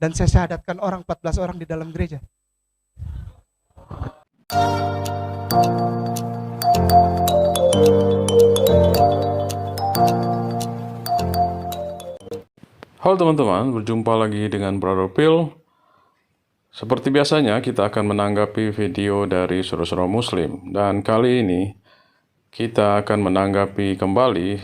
dan saya syahadatkan 14 orang di dalam gereja. Halo teman-teman, berjumpa lagi dengan Brother Phil. Seperti biasanya kita akan menanggapi video dari saudara-saudara muslim. Dan kali ini kita akan menanggapi kembali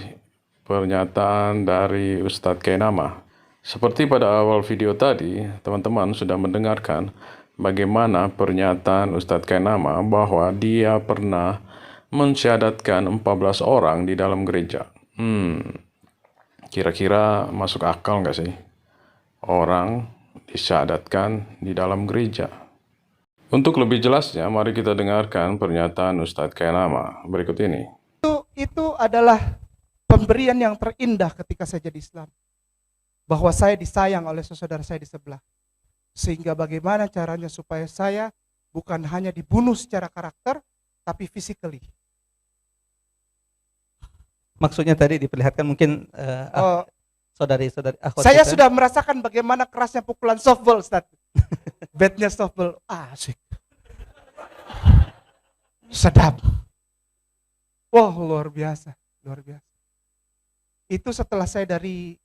pernyataan dari Ustadz Kainama. Seperti pada awal video tadi, teman-teman sudah mendengarkan bagaimana pernyataan Ustadz Kainama bahwa dia pernah mensyahadatkan 14 orang di dalam gereja. Kira-kira masuk akal nggak sih orang disyahadatkan di dalam gereja? Untuk lebih jelasnya, mari kita dengarkan pernyataan Ustadz Kainama berikut ini. Itu adalah pemberian yang terindah ketika saya jadi Islam. Bahwa saya disayang oleh saudara saya di sebelah. Sehingga bagaimana caranya supaya saya bukan hanya dibunuh secara karakter, tapi physically. Maksudnya tadi diperlihatkan mungkin saudari-saudari. Saya sudah merasakan bagaimana kerasnya pukulan softball, Ustaz. Batnya softball, asik. Sedap. Wah, luar biasa, luar biasa. Itu setelah saya dari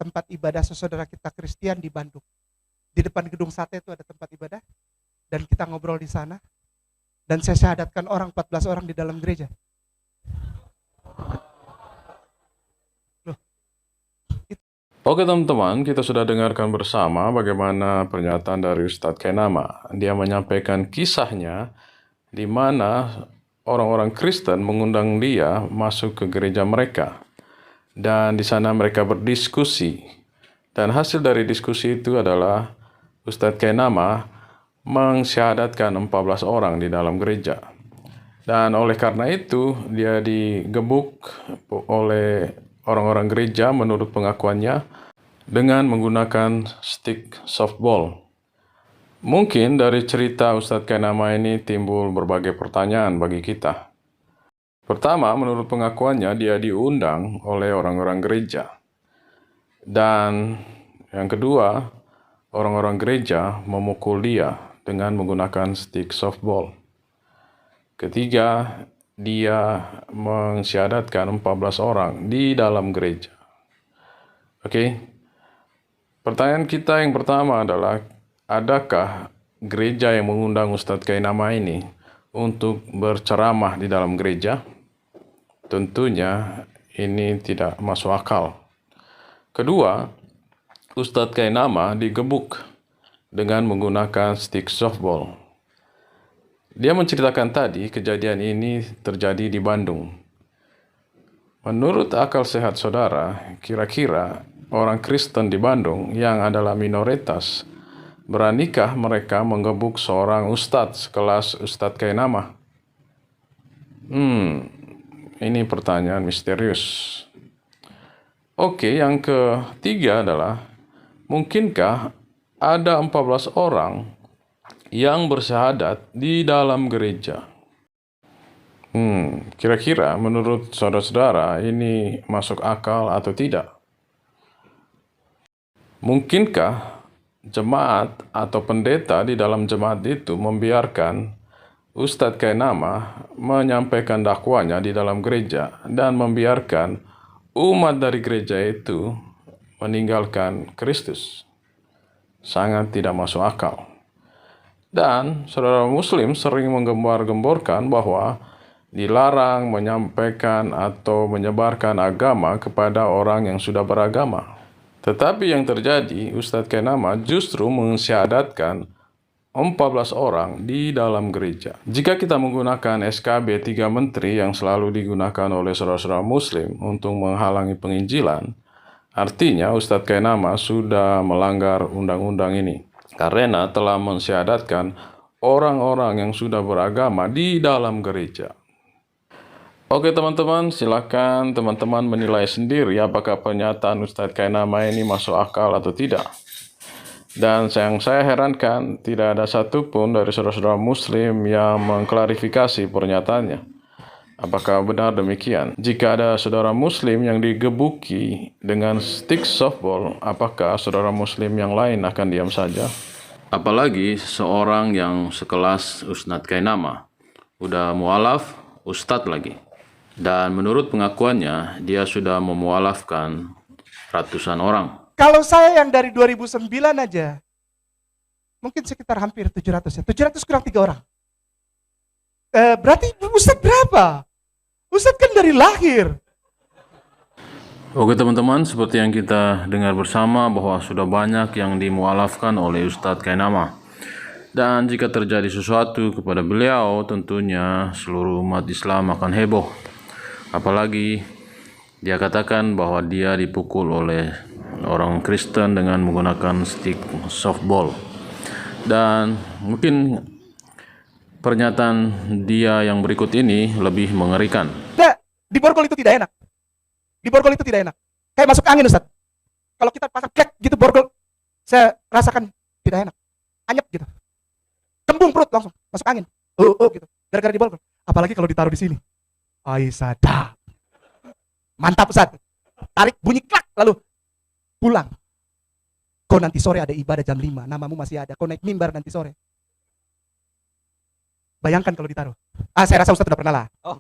tempat ibadah saudara kita Kristen di Bandung. Di depan gedung sate itu ada tempat ibadah, dan kita ngobrol di sana. Dan saya syahadatkan 14 orang di dalam gereja. Oke teman-teman, kita sudah dengarkan bersama bagaimana pernyataan dari Ustadz Kainama. Dia menyampaikan kisahnya di mana orang-orang Kristen mengundang dia masuk ke gereja mereka. Dan di sana mereka berdiskusi. Dan hasil dari diskusi itu adalah Ustadz Kainama mensyahadatkan 14 orang di dalam gereja. Dan oleh karena itu dia digebuk oleh orang-orang gereja menurut pengakuannya dengan menggunakan stick softball. Mungkin dari cerita Ustadz Kainama ini timbul berbagai pertanyaan bagi kita. Pertama, menurut pengakuannya dia diundang oleh orang-orang gereja. Dan yang kedua, orang-orang gereja memukul dia dengan menggunakan stick softball. Ketiga, dia mensyahadatkan 14 orang di dalam gereja. Oke. Pertanyaan kita yang pertama adalah, adakah gereja yang mengundang Ustadz Kainama ini untuk berceramah di dalam gereja? Tentunya ini tidak masuk akal. Kedua, Ustadz Kainama digebuk dengan menggunakan stick softball. Dia menceritakan tadi kejadian ini terjadi di Bandung. Menurut akal sehat saudara, kira-kira orang Kristen di Bandung yang adalah minoritas, beranikah mereka menggebuk seorang ustadz sekelas Ustadz Kainama? Ini pertanyaan misterius. Oke, yang ketiga adalah, mungkinkah ada 14 orang yang bersyahadat di dalam gereja? Kira-kira menurut saudara-saudara ini masuk akal atau tidak? Mungkinkah jemaat atau pendeta di dalam jemaat itu membiarkan Ustadz Kainama menyampaikan dakwanya di dalam gereja dan membiarkan umat dari gereja itu meninggalkan Kristus? Sangat tidak masuk akal. Dan saudara muslim sering menggembar-gemborkan bahwa dilarang menyampaikan atau menyebarkan agama kepada orang yang sudah beragama. Tetapi yang terjadi, Ustadz Kainama justru mensyahadatkan 14 orang di dalam gereja. Jika kita menggunakan SKB 3 Menteri yang selalu digunakan oleh saudara-saudara muslim untuk menghalangi penginjilan, artinya Ustadz Kainama sudah melanggar undang-undang ini, karena telah mensyahadatkan orang-orang yang sudah beragama di dalam gereja. Oke teman-teman, silakan teman-teman menilai sendiri apakah pernyataan Ustadz Kainama ini masuk akal atau tidak. Dan yang saya herankan, tidak ada satupun dari saudara-saudara muslim yang mengklarifikasi pernyataannya. Apakah benar demikian? Jika ada saudara muslim yang digebuki dengan stick softball, apakah saudara muslim yang lain akan diam saja? Apalagi seorang yang sekelas Ustadz Kainama, udah mualaf, ustadz lagi. Dan menurut pengakuannya, dia sudah memualafkan ratusan orang. Kalau saya yang dari 2009 aja, mungkin sekitar hampir 700 ya. 700 kurang 3 orang. Berarti Ustadz berapa? Ustadz kan dari lahir. Oke teman-teman, seperti yang kita dengar bersama bahwa sudah banyak yang dimualafkan oleh Ustadz Kainama. Dan jika terjadi sesuatu kepada beliau, tentunya seluruh umat Islam akan heboh. Apalagi dia katakan bahwa dia dipukul oleh orang Kristen dengan menggunakan stick softball. Dan mungkin pernyataan dia yang berikut ini lebih mengerikan. Nah, di borgol itu tidak enak. Di borgol itu tidak enak. Kayak masuk angin, Ustaz. Kalau kita pasang klek gitu borgol, saya rasakan tidak enak. Anyep gitu. Kembung perut langsung, masuk angin. Gitu. Gara-gara di borgol. Apalagi kalau ditaruh di sini. Aisyah. Mantap, Ustaz. Tarik bunyi klak, lalu pulang. Kau nanti sore ada ibadah jam 5, namamu masih ada. Kau naik mimbar nanti sore. Bayangkan kalau ditaruh. Saya rasa Ustaz sudah pernah lah. Oh,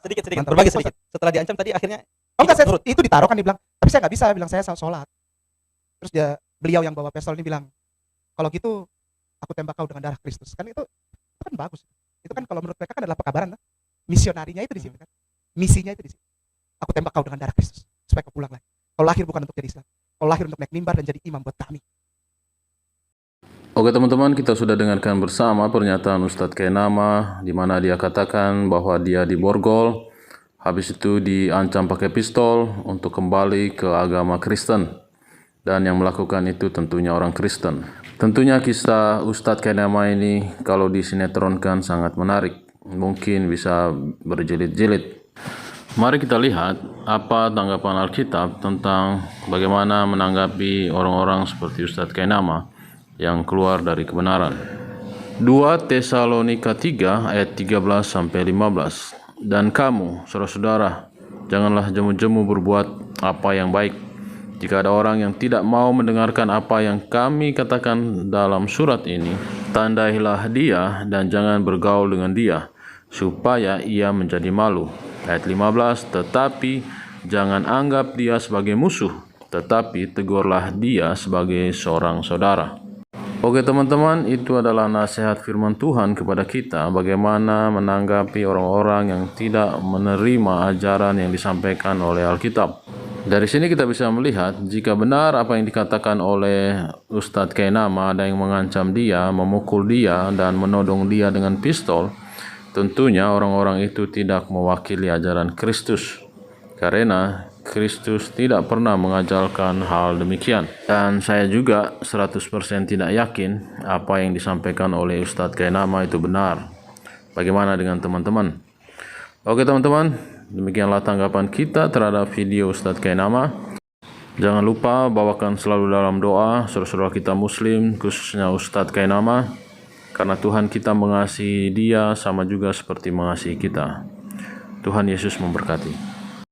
sedikit. Mantap. Berbagi sedikit. Setelah diancam tadi akhirnya Oh enggak, nurut. itu ditaruh kan, dibilang. Tapi saya nggak bisa, bilang saya sholat. Terus beliau yang bawa pistol ini bilang, kalau gitu aku tembak kau dengan darah Kristus. Kan itu kan bagus. Itu kan kalau menurut mereka kan adalah pekabaran. Kan? Misionarinya itu di situ kan. Misinya itu di situ. Aku tembak kau dengan darah Kristus supaya kau pulang lagi. Kau lahir bukan untuk jadi Islam. Kau lahir untuk naik mimbar dan jadi imam buat kami. Oke teman-teman, kita sudah dengarkan bersama pernyataan Ustadz Kainama di mana dia katakan bahwa dia diborgol, habis itu diancam pakai pistol untuk kembali ke agama Kristen. Dan yang melakukan itu tentunya orang Kristen. Tentunya kisah Ustadz Kainama ini kalau disinetronkan sangat menarik. Mungkin bisa berjilid-jilid. Mari kita lihat apa tanggapan Alkitab tentang bagaimana menanggapi orang-orang seperti Ustadz Kainama yang keluar dari kebenaran. 2 Tesalonika 3 ayat 13 sampai 15. Dan kamu, saudara-saudara, janganlah jemu-jemu berbuat apa yang baik. Jika ada orang yang tidak mau mendengarkan apa yang kami katakan dalam surat ini, tandailah dia dan jangan bergaul dengan dia, supaya ia menjadi malu. Ayat 15, tetapi jangan anggap dia sebagai musuh, tetapi tegurlah dia sebagai seorang saudara. Oke teman-teman, itu adalah nasihat firman Tuhan kepada kita bagaimana menanggapi orang-orang yang tidak menerima ajaran yang disampaikan oleh Alkitab. Dari sini kita bisa melihat jika benar apa yang dikatakan oleh Ustadz Kainama, ada yang mengancam dia, memukul dia, dan menodong dia dengan pistol, tentunya orang-orang itu tidak mewakili ajaran Kristus. Karena Kristus tidak pernah mengajarkan hal demikian. Dan saya juga 100% tidak yakin apa yang disampaikan oleh Ustadz Kainama itu benar. Bagaimana dengan teman-teman? Oke teman-teman, demikianlah tanggapan kita terhadap video Ustadz Kainama. Jangan lupa bawakan selalu dalam doa saudara-saudara kita Muslim, khususnya Ustadz Kainama, karena Tuhan kita mengasihi dia sama juga seperti mengasihi kita. Tuhan Yesus memberkati.